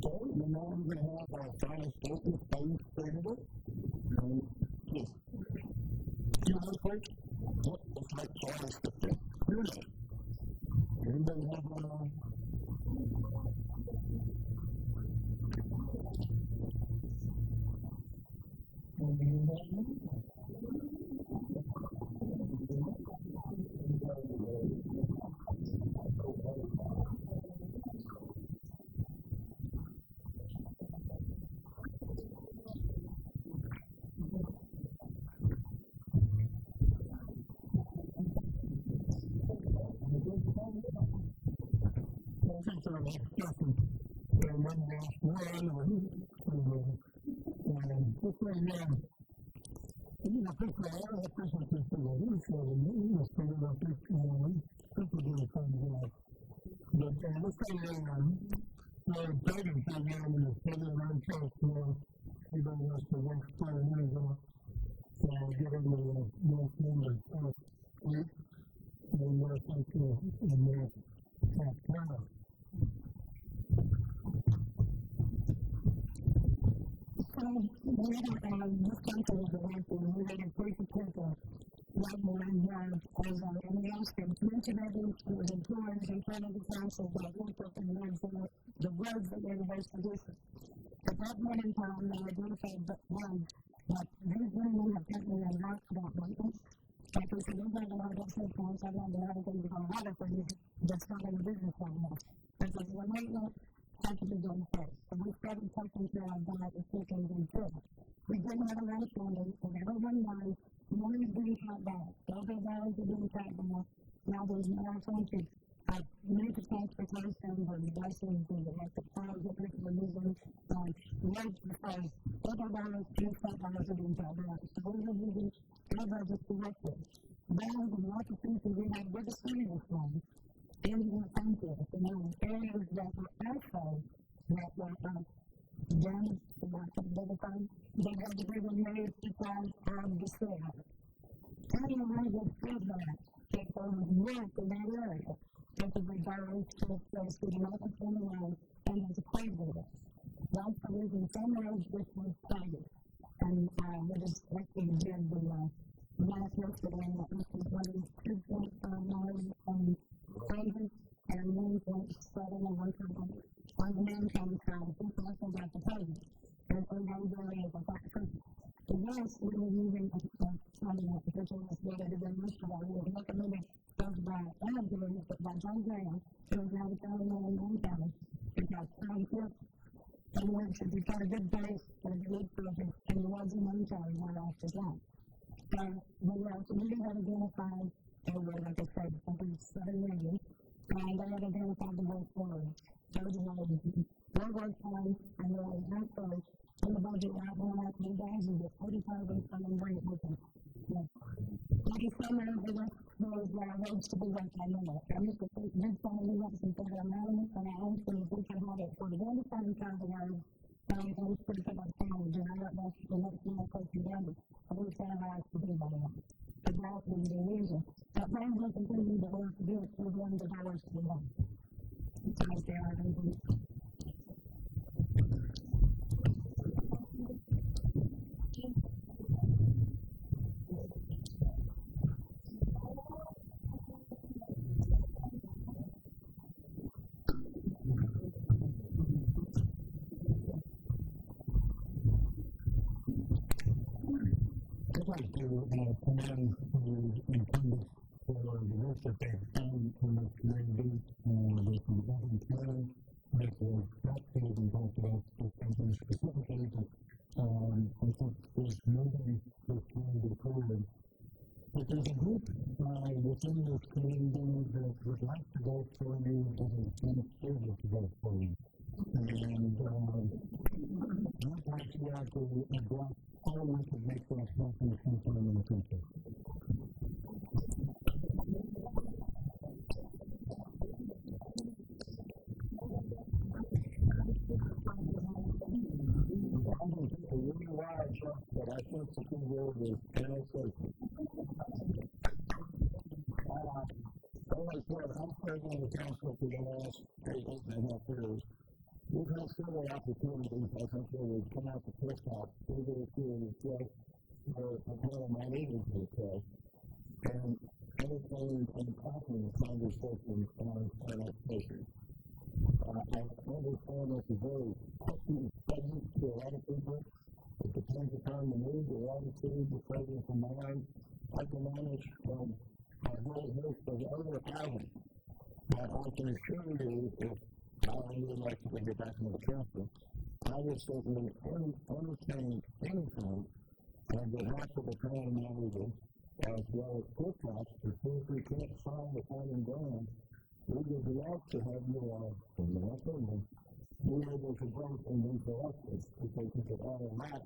So, we're going to have our final statement phase framework. Yes. You know, folks, it's like Charles the Fifth. Anybody have the roads that were the most conducive. At that point in time, they identified that these women have taken their life about maintenance. Like we said, we've got a lot of good points. I've learned a lot of things about a lot of things that's not in the business right now. But the maintenance had to be done first. So we started taking care of that as quickly as we could. We didn't have a lot of funding, and everyone knows money is being cut back. Every dollars are being cut back. Now there's more attention. Major transportation, the buses, the electric cars that people are using, rates because other dollars, $2 are being cut back. So we're using our budget correctly. Then the market people we have bigger savings funds in the country. Areas that were also that were damaged, the market bigger funds, they had to be removed because of the sale. How do you know what said that? People work in that area. People were going to a place with another 21 and there's a play with it. That's the reason some roads this was started. And we just actually did the last yesterday that this was running 2.5 miles on Davis and 1.7 and 1.1. On the main side, people also got the pavement. And those areas are quite tricky. The rest, we were using funding application was better than most of our years. Recommended those by Aldermen, but by John Graham, who was now the county man in Monteagle, because Tom Cook and went to be kind of good base for the league project, and he was in Monteagle right after that. So we had identified, like I said, something 7 million, and they had identified the way forward. So it was no work time, and we had that first. In the budget, right now, after the guys, we get 40,000 from the rate with them. Like I said, those roads to be right by now. I used to think this time we went to the amount, and I asked them if we could have it for the 1,000 and I was pretty good at college, and I got back to the next one I put together. I wish I had asked to do by now. But that was the reason. But when we continue to work to do it, we're going to dollars to be done. Because they are going to be. Command intended for the work that they've done in the community, with the government plan, that will help those involved with something specifically that I think is moving this community forward. But there's a group within this community that would like to vote for me that is unable to vote for me. And I'd like to actually address how we can make that happen sometime in the future. I'm going to take a really wide shot, but I think the key word is penetration. Like I said, I'm president of the council for the last 8.5 years. we've had several opportunities, I think, where we've come out to press out, either through a request or a panel might even request, and anything impacting the conversation on that issue. I understand that's a very touchy subject to a lot of people. It depends upon the mood, the attitude, the presence of mind. I can manage a whole host of other items. But I can assure you, if I would like to get back into the council, I would certainly entertain anything on behalf of the county manager, as well as courthouse, to see if we can't find a common ground. We would love to have you all, in my opinion, be able to vote and be selected because we could add a map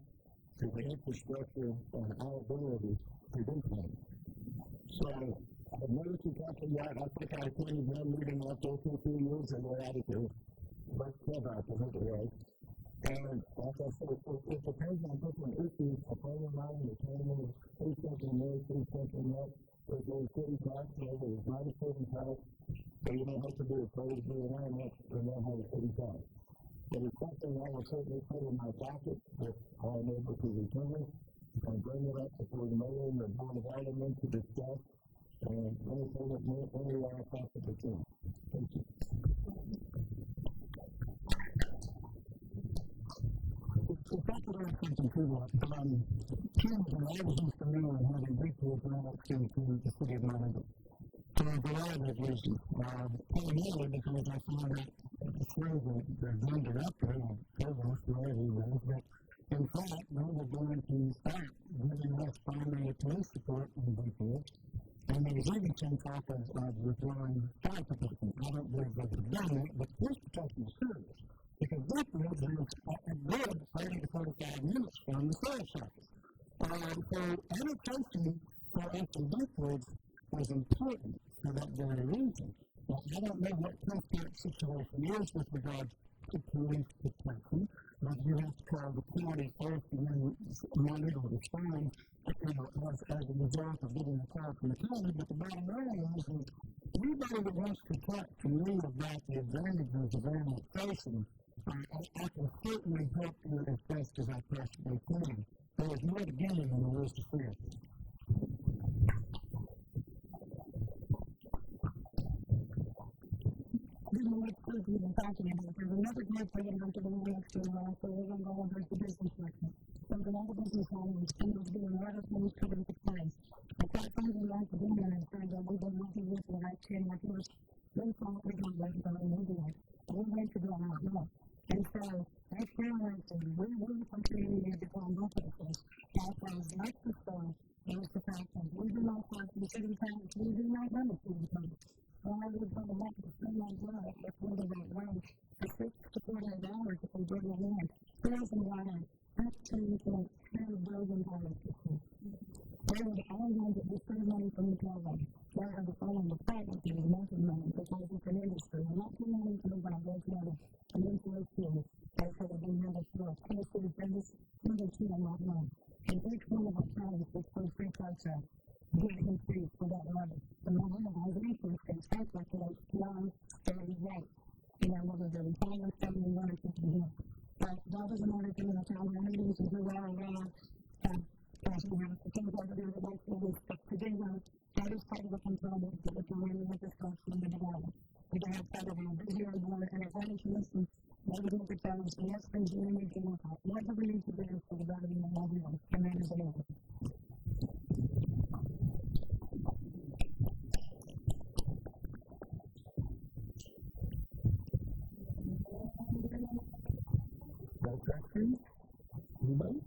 to the infrastructure and our ability to do things. So, I've never too talking yet. I think I attended one meeting after 2 years and we're out of here. But clubhouse, I think it was. And like I said, it depends on different issues. A friend of mine, the family, who's thinking this, who's thinking that. There's a city tax, there's not a city tax. So you don't have to be afraid to be around it and not have a city tax. But it's something I will certainly put in my pocket if I'm able to return it and bring it up before the mayor and the board of aldermen to discuss. And anything that any of our possible can. Thank you. Well, thank you very much for that. Kim, I was used to know and having reports on that to the city of Monteagle. For a variety of reasons. Primarily because I found that through the one director and provost, whatever he was, that in fact, they were going to start giving us primary police support in Monteagle. And there was even some talk of withdrawing fire protection. I don't believe they have done that, but police protection is serious. Because Brookwood is a good 30 to 45 minutes from the sheriff's office. So education for us in Brookwood was important for that very reason. Now, I don't know what that situation is with regard to police protection, but you have to call the county first and then monitor the sign, as a result of getting a call from the county. But the bottom line is that anybody that wants to talk to me about the advantages of annexation, I can certainly help you as best as I possibly can. There is more to gain than there is to fear. This is what we've been talking about. There's another group we're going to go to the next to, so we're going to go over to the business section. So the other business owners, and there's been a lot of things put into place. I thought things would like to do that in terms of we've been working with the right 10 years. We thought we got ready for a new day. We're ready to go out more. And so, that's where I went to. We will continue to become more focused. Because like before, there's the fact that we do not have the city tax, we do not run the city tax. Why would we want to spend our blood if we do that way for 6 to 48 hours if we bring it in? Here's the water. $13.2 billion. They would all want to spend money from the program. They are the following department that is making money because it's an industry. We're not putting money from the bank together and into those fields. That's how they've been able to do it. Tennessee is biggest, number 2 on that one. And each one of our counties is for free contract. Get increased for that money. The money has an increase in state like it's long, steady rate. Whether they're retired, 71 or 50 years. But that doesn't matter to me. The town meetings and who are around. As we have to think over there that that's what we expect to do. That is part of the component that we can really make this function in the development. We can have part of our busier board and our planning commission. Maybe look at those. The next things we need to look at. What do we need to do for the development of Monteagle? And that is it. Anybody?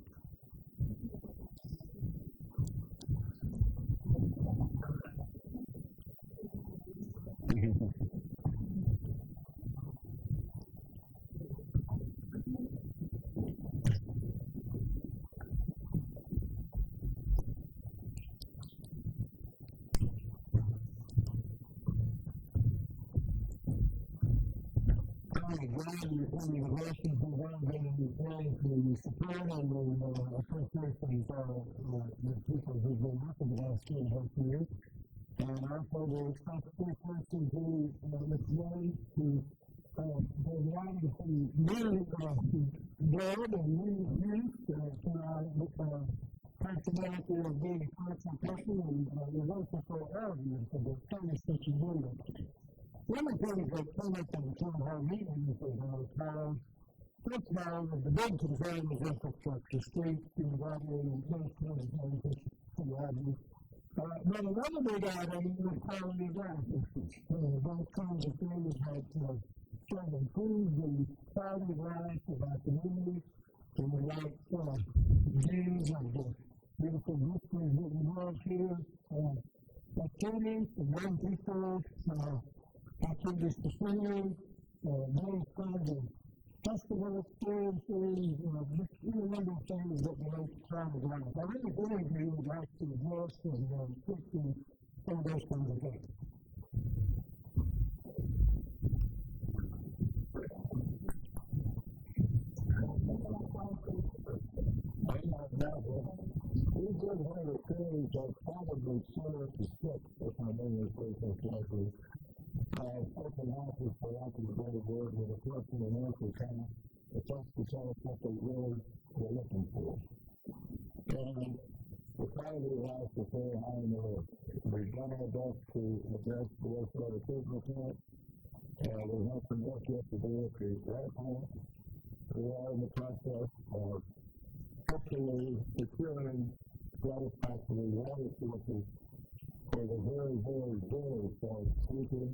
One of the questions we've all been wanting to support and the appreciation for the people who've been working the last 2.5 years. And also the appreciation to Ms. Willie, who there's a lot of really good and really youth with possibility of being a concentration and there's also for arguments of the kind of stuff you do. One of the things that came up in the town hall meetings is first of all, the big concern is infrastructure, streets and water and transport and what have you. But another big item was quality of life issues. Those kinds of things like serving food and quality of life of our community, and we like views of the beautiful history that we have here, activities for young people, activities for seniors, those kinds of festival experiences, just any number of things that relate to quality of life. I really believe we would like to address and push some of those kinds of things. We did have a series of probably 4 to 6, if my memory serves correctly, open houses, for lack of a better word, with a question and answer kind of attempts to tell us what they really were looking for. And the quality of life is very high in the list. We've done our best to address the rest of the physical point. We have some work yet to do at the right point. We are in the process of hopefully securing satisfactory water sources for the very, very, very far future.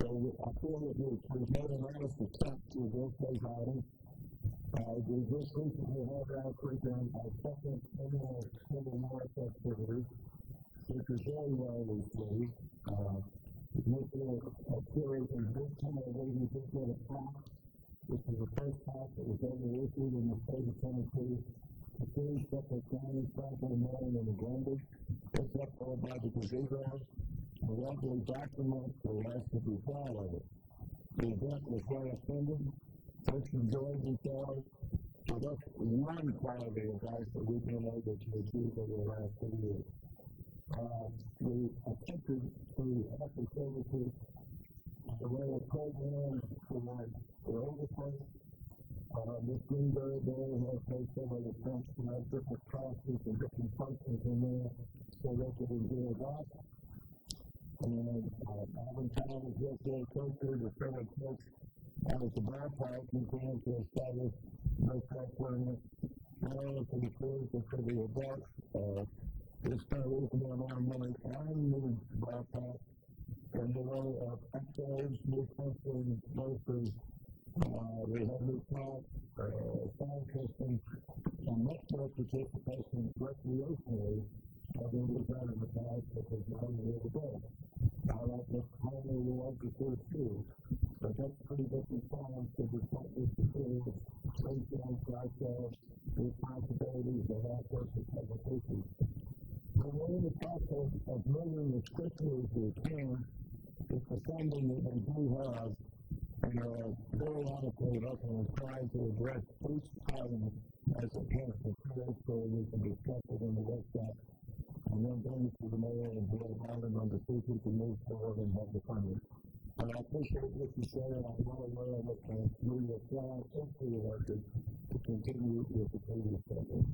So I feel that we've made an honest attempt to address those items. We just recently had last weekend our second annual Civil War activity, which is very well received. This is a series of this kind of ladies who get a plaque. This is the first plaque that was ever issued in the state of Tennessee. The three separate counties, Franklin, Marion, and Granby. It's up there by the cathedral. The lovely document, so we have to be proud of it. The event was well attended. Folks enjoyed themselves. So that's one quality of life that we've been able to achieve over the last 2 years. We attempted to offer services the way a program for oversight. This Greenberry Day has made several attempts to have different classes and different functions in there so they could enjoy that. And Alvin Town is just very closer to several folks out at the ballpark and began to establish those self-learning areas for the kids and for the adults. This started losing a lot of money on the ballpark in the way of x-rays, new testing, nurses. We have new plants, sound testing, and much more participation recreationally than we've done in the past, which is not only the day. I like this highly related to it too, but that's pretty different times to be quite used to seeing things like responsibilities and access to publication. So we're in the process of moving as quickly as we can with the funding that we do have. And very honestly, I'm trying to address each item as it comes to clear so we can discuss it in the workshop and then bring it to the mayor and be able to see if we can move forward and have the funding. And I appreciate what you said, and I'm well aware of it, and we will try into the record to continue with the previous schedule.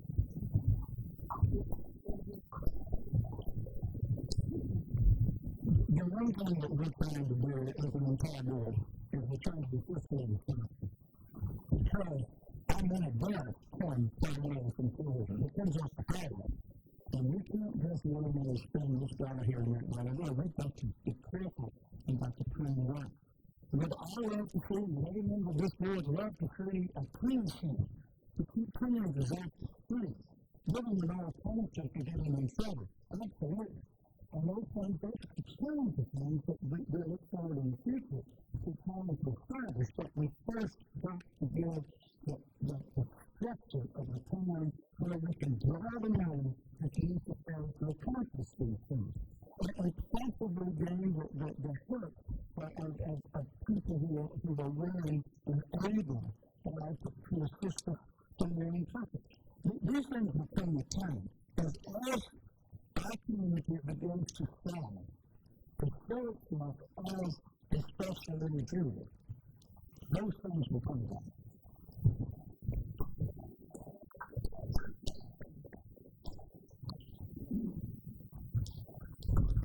The one thing that we're trying to do as an entire board is we're trying to be fiscally responsible. Because I'm going to get from federal from tourism. It comes off the highway. And we can't just willingly spend this dollar here and that dollar there. We've got to be careful about the plan right. We'd all love to see, every member of this board would love to see a clean sheet to keep criminal disasters free, giving them all politics and getting them in trouble. Absolutely. And those things, those are the kinds of things that we look forward in the future to trying to establish, but we first got to build the structure of the town where we can draw the money that's necessary to accomplish these things. And possibly gain the hurt of people who are willing and able to assist us in their own purpose. These things will come with time. As our community begins to thrive, the spirit of us as especially Jews, those things will come back.